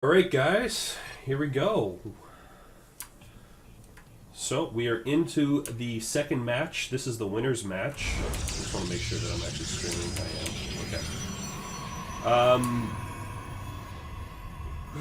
Alright guys, here we go. So we are into the second match. This is the winner's match. Just want to make sure that I'm actually streaming. I am. Okay.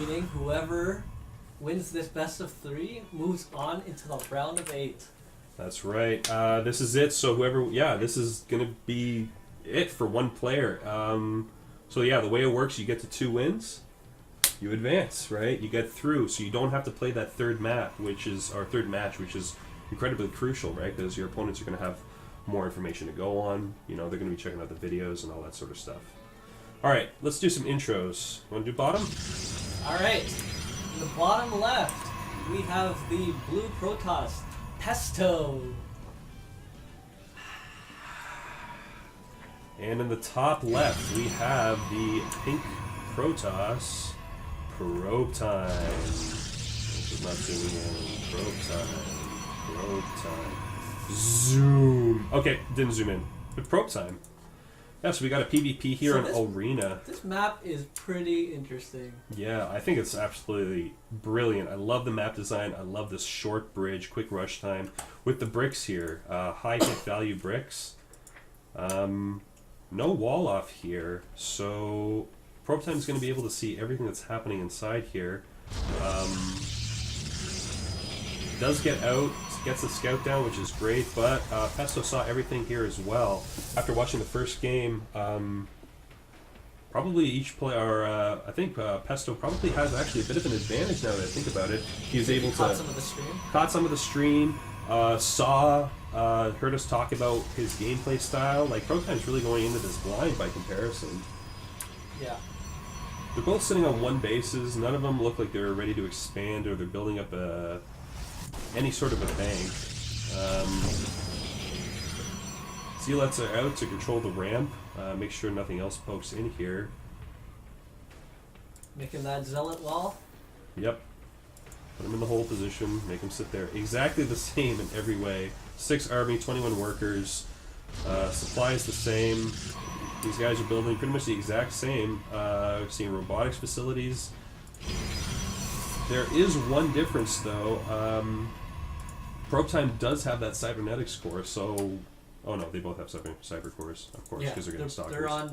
Meaning whoever wins this best of 3 moves on into the round of 8. That's right. This is it. So this is going to be it for one player. So yeah, the way it works, you get to 2 wins. You advance, right? You get through, so you don't have to play that third match, which is incredibly crucial, right? Because your opponents are going to have more information to go on. You know, they're going to be checking out the videos and all that sort of stuff. All right, let's do some intros. Want to do bottom? All right. In the bottom left, we have the blue Protoss, PesTo. And in the top left, we have the pink Protoss, ProbeTime. This is not zooming in. ProbeTime. Zoom. Okay, didn't zoom in. But ProbeTime. Yeah, so we got a PvP here in Arena. This map is pretty interesting. Yeah, I think it's absolutely brilliant. I love the map design. I love this short bridge, quick rush time. With the bricks here, high hit value bricks. No wall off here, so ProbeTime is going to be able to see everything that's happening inside here. Does get out, gets the scout down, which is great, but PesTo saw everything here as well. After watching the first game, probably each player, I think PesTo probably has actually a bit of an advantage now that I think about it. He was able to caught some of the stream. Caught some of the stream, heard us talk about his gameplay style. Like, ProbeTime's really going into this blind by comparison. Yeah. They're both sitting on 1 bases. None of them look like they're ready to expand or they're building up any sort of a bank. Zealots are out to control the ramp. Make sure nothing else pokes in here. Making that zealot wall. Yep. Put them in the hold position. Make them sit there. Exactly the same in every way. 6 army, 21 workers. Supply is the same. These guys are building pretty much the exact same. We've seen robotics facilities. There is one difference, though. ProbeTime does have that cybernetics core, so... Oh no, they both have cyber cores, of course, because they're getting stalkers. They're on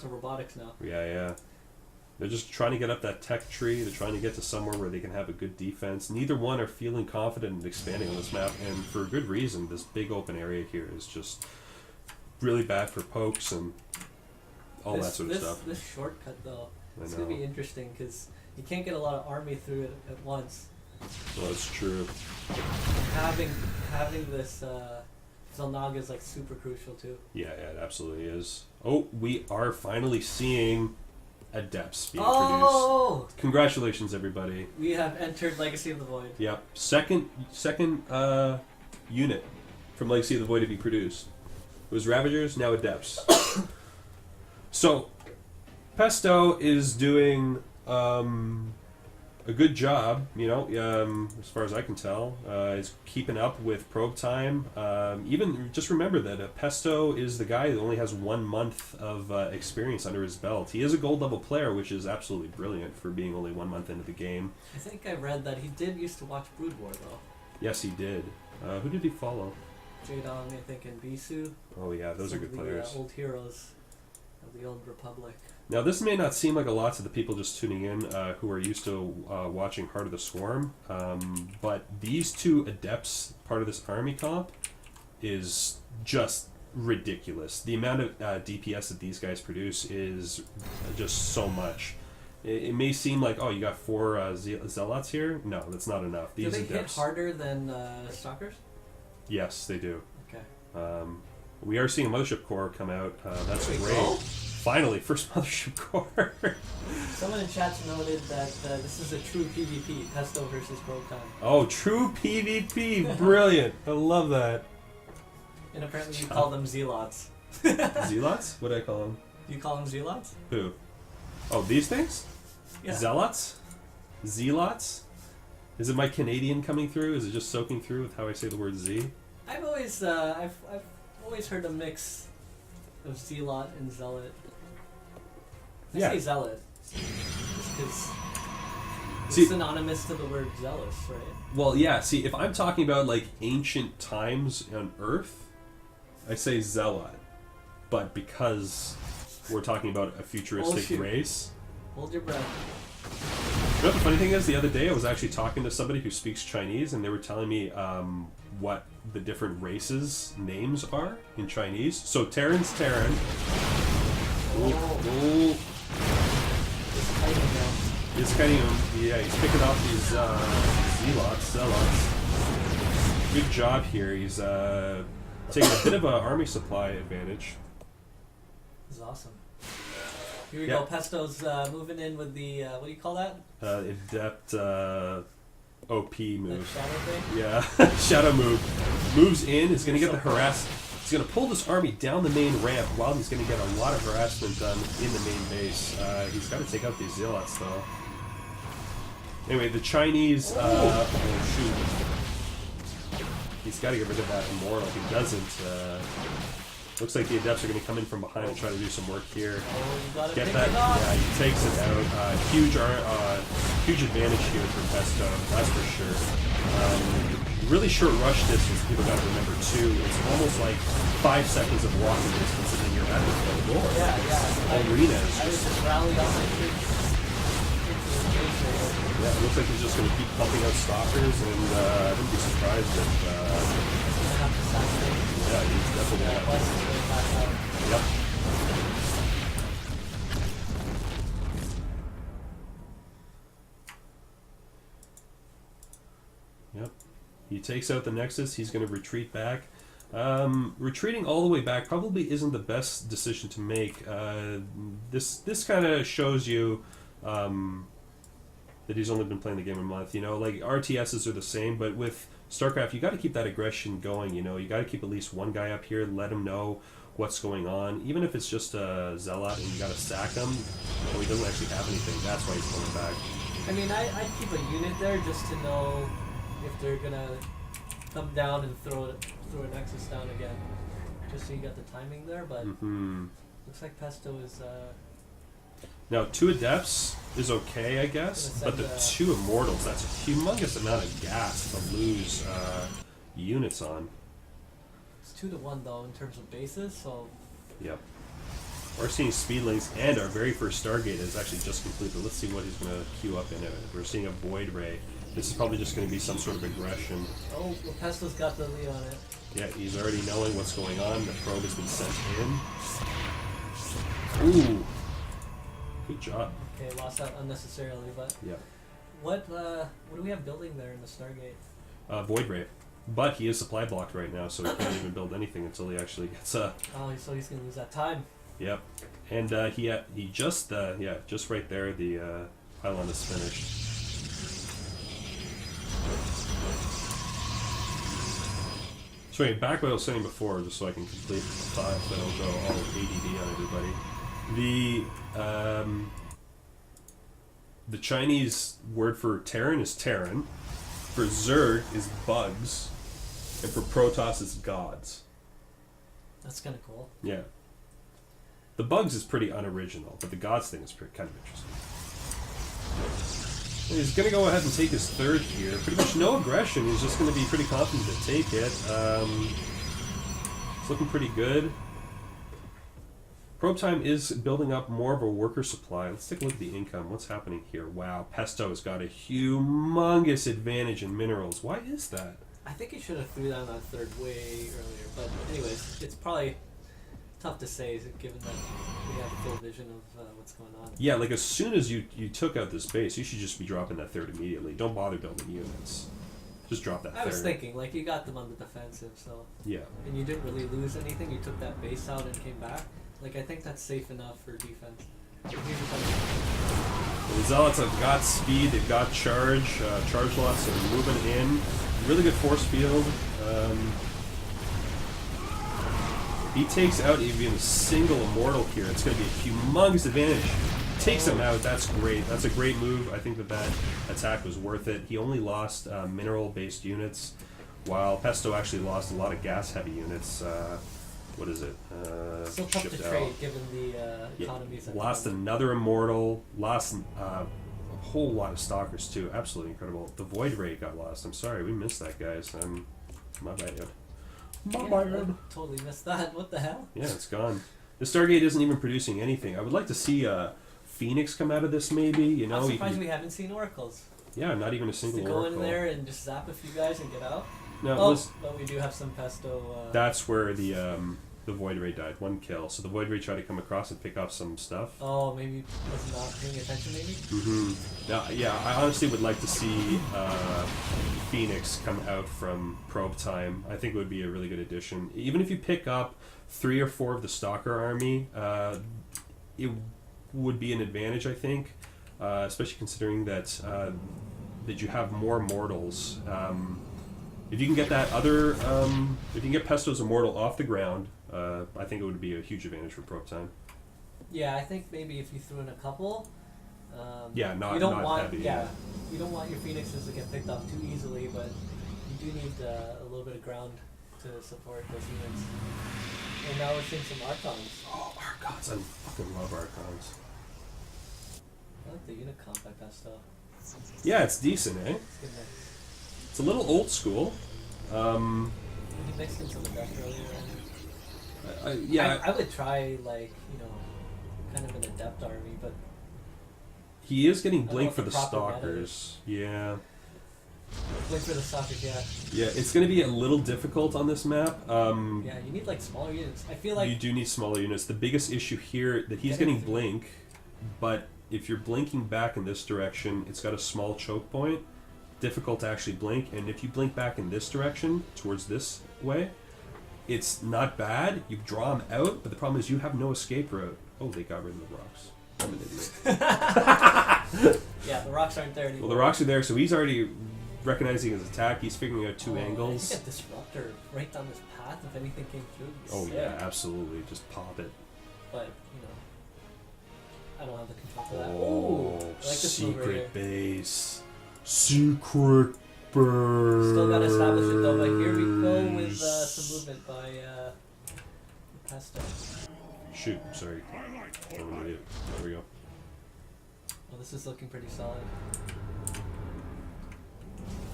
to robotics now. Yeah. They're just trying to get up that tech tree. They're trying to get to somewhere where they can have a good defense. Neither one are feeling confident in expanding on this map, and for a good reason. This big open area here is just really bad for pokes and all that sort of stuff. This shortcut, though, it's going to be interesting, because you can't get a lot of army through it at once. Well, that's true. Having this Zelnaga is like super crucial too. Yeah, it absolutely is. Oh, we are finally seeing Adepts being produced. Congratulations, everybody. We have entered Legacy of the Void. Yep. Second unit from Legacy of the Void to be produced. It was Ravagers, now Adepts. So, PesTo is doing a good job, as far as I can tell. Is keeping up with ProbeTime. Even just remember that PesTo is the guy that only has 1 month of experience under his belt. He is a gold level player, which is absolutely brilliant for being only 1 month into the game. I think I read that he did used to watch Brood War, though. Yes, he did. Who did he follow? Jadong, I think, and Bisu. Oh yeah, those are good players. Old heroes of the old Republic. Now, this may not seem like a lot to the people just tuning in who are used to watching Heart of the Swarm, but these 2 Adepts, part of this army comp, is just ridiculous. The amount of DPS that these guys produce is just so much. It may seem like, oh, you got 4 Zealots here? No, that's not enough. These do they Adepts hit harder than Stalkers? Yes, they do. Okay. We are seeing a Mothership Core come out. That's great. Cool. Finally, first Mothership Core. Someone in chat's noted that this is a true PvP, PesTo versus ProbeTime. Oh, true PvP. Brilliant. I love that. And apparently you call them Zealots. Zealots? What do I call them? Do you call them Zealots? Who? Oh, these things? Yeah. Zealots? Zealots? Is it my Canadian coming through? Is it just soaking through with how I say the word Z? I've always I've always heard a mix of Zealot and Zealot. I say Zealot. Just because See, synonymous to the word zealous, right? well, yeah. See, if I'm talking about like ancient times on Earth, I say zealot. But because we're talking about a futuristic race. Hold your breath. You know what the funny thing is? The other day I was actually talking to somebody who speaks Chinese, and they were telling me what the different races' names are in Chinese. So Terran's Terran. Oh. It's kind of, yeah, he's picking off these zealots. Good job here. He's taking a bit of an army supply advantage. This is awesome. Here we go. PesTo's moving in with the, what do you call that? Adept OP move. The shadow thing? Yeah, shadow move. Moves in, is going to get the harass. He's going to pull this army down the main ramp while he's going to get a lot of harassment done in the main base. He's got to take out these zealots, though. Anyway, the Chinese... oh, shoot. He's got to get rid of that Immortal. If he doesn't... looks like the Adepts are going to come in from behind and try to do some work here. Get that? Yeah, he takes it out. Huge advantage here for PesTo, that's for sure. Really short rush distance, people got to remember too. It's almost like 5 seconds of walking distance and then you're at the door. Yeah. Arena is I was just rallied on my troops. Yeah, it looks like he's just going to keep pumping out stalkers, and I wouldn't be surprised if... yeah, he's definitely going to... Yep. Yep. He takes out the Nexus, he's going to retreat back. Retreating all the way back probably isn't the best decision to make. This kind of shows you... that he's only been playing the game a month. You know, like RTSs are the same, but with StarCraft, you got to keep that aggression going. You know, you got to keep at least one guy up here, let him know what's going on, even if it's just a zealot and you got to sack him. Or he doesn't actually have anything. That's why he's pulling back. I mean, I'd keep a unit there just to know if they're gonna come down and throw a Nexus down again, just so you got the timing there. But looks like PesTo is. Now, 2 Adepts is okay, I guess, but the 2 Immortals, that's a humongous amount of gas to lose units on. It's 2-to-1, though, in terms of bases, so... Yep. We're seeing Speedlings, and our very first Stargate is actually just completed. Let's see what he's going to queue up in it. We're seeing a Void Ray. This is probably just going to be some sort of aggression. Oh, well, PesTo's got the lead on it. Yeah, he's already knowing what's going on. The probe has been sent in. Ooh. Good job. Okay, lost out unnecessarily, but... Yeah. What do we have building there in the Stargate? Void Ray. But he is supply blocked right now, so he can't even build anything until he actually gets a... Oh, so he's going to lose that time. Yep. And he just right there, the pylon is finished. So anyway, back what I was saying before, just so I can complete the thought, so I don't go all ADD on everybody. The Chinese word for Terran is Terran, for Zerg is bugs, and for Protoss is gods. That's kind of cool. Yeah. The bugs is pretty unoriginal, but the gods thing is kind of interesting. And he's going to go ahead and take his 3rd here. Pretty much no aggression. He's just going to be pretty confident to take it. It's looking pretty good. ProbeTime is building up more of a worker supply. Let's take a look at the income. What's happening here? Wow, PesTo has got a humongous advantage in minerals. Why is that? I think he should have threw down that 3rd way earlier. But anyways, it's probably tough to say given that we have a full vision of what's going on. Yeah, like as soon as you took out this base, you should just be dropping that 3rd immediately. Don't bother building units. Just drop that 3rd. I was thinking, like, you got them on the defensive, so... Yeah. And you didn't really lose anything. You took that base out and came back. Like, I think that's safe enough for defense. Well, the Zealots have got speed, they've got charge. Charge lots are moving in. Really good force field. He takes out even a single Immortal here. It's going to be a humongous advantage. Takes him out. That's great. That's a great move. I think that attack was worth it. He only lost mineral-based units, while PesTo actually lost a lot of gas-heavy units. What is it? Still tough to trade given the economies. Lost another Immortal. Lost a whole lot of stalkers too. Absolutely incredible. The Void Ray got lost. I'm sorry, we missed that, guys. My bad. My bad. I totally missed that. What the hell? Yeah, it's gone. The Stargate isn't even producing anything. I would like to see Phoenix come out of this, maybe. You know, I'm surprised we haven't seen oracles. Yeah, not even a single just to go oracle. in there and just zap a few guys and get out. No, but we do have some PesTo. That's where the Void Ray died. 1 kill. So the Void Ray tried to come across and pick off some stuff. Oh, maybe was not paying attention. Maybe. Mm-hmm. Yeah, I honestly would like to see Phoenix come out from ProbeTime. I think it would be a really good addition. Even if you pick up 3 or 4 of the Stalker army, it would be an advantage, I think, especially considering that that you have more mortals. If you can get that other, if you can get PesTo's Immortal off the ground, I think it would be a huge advantage for ProbeTime. Yeah, I think maybe if you threw in a couple. Yeah, not heavy. Yeah, you don't want your Phoenixes to get picked off too easily, but you do need a little bit of ground to support those units. And now we're seeing some Archons. Oh, Archons! I fucking love Archons. I like the unit comp by PesTo. Yeah, it's decent, eh? It's a little old school. He mixed in some of that earlier. Yeah, I would try kind of an adept army, but he is getting blink for the Stalkers. Yeah. Blink for the Stalkers, yeah. Yeah, it's going to be a little difficult on this map. Yeah, you need like smaller units. I feel like you do need smaller units. The biggest issue here that he's getting blink, but if you're blinking back in this direction, it's got a small choke point. Difficult to actually blink, and if you blink back in this direction towards this way, it's not bad. You draw him out, but the problem is you have no escape route. Oh, they got rid of the rocks. I'm an idiot. Yeah, the rocks aren't there anymore. Well, the rocks are there, so he's already recognizing his attack. He's figuring out 2 angles. I think a disruptor right down this path if anything came through. Oh sick. yeah, absolutely. Just pop it. But I don't have the control for that. Oh, I like this move right here. secret base. Secret base. Still gotta establish it though, but here we go with some movement by PesTo. Shoot, sorry. There we go. Well, this is looking pretty solid.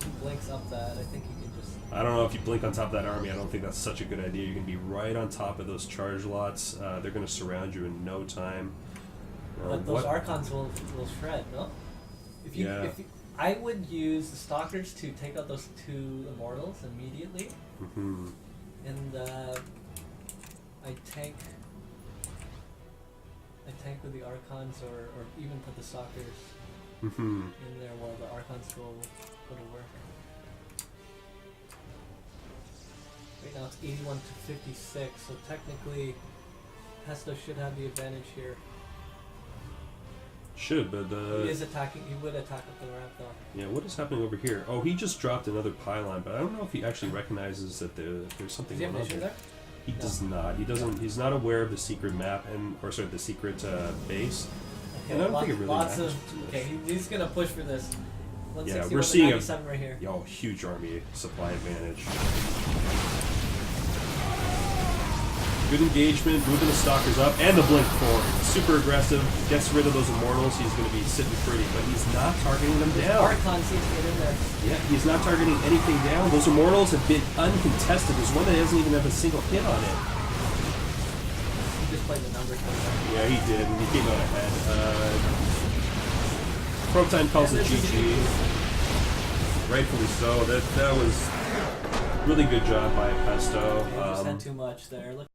He blinks up that, I think he can just... I don't know if you blink on top of that army. I don't think that's such a good idea. You're going to be right on top of those charge lots. They're going to surround you in no time. But those Archons will shred, no? If you, I would use the Stalkers to take out those 2 Immortals immediately. Mm-hmm. And I tank with the Archons or even put the Stalkers in there while the Archons go to work. Right now it's 81 to 56, so technically PesTo should have the advantage here. Should, but he is attacking. He would attack up the ramp though. Yeah, what is happening over here? Oh, he just dropped another pylon, but I don't know if he actually recognizes that there's something Does he have going on vision there. there? He does not. He doesn't. He's not aware of the secret map the secret base. Okay, and I don't think it really matters. Okay, he's gonna push for this. Yeah, we're seeing a right here. huge army supply advantage. Good engagement, moving the Stalkers up, and the blink forward. Super aggressive, gets rid of those Immortals. He's going to be sitting pretty, but he's not targeting them down. Archon seems to get in there. Yeah, he's not targeting anything down. Those Immortals have been uncontested. There's one that doesn't even have a single hit on it. He just played the numbers. Yeah, he did, and he came out ahead. ProbeTime calls it GG. Rightfully so. That was really good job by PesTo. Just had too much there. Look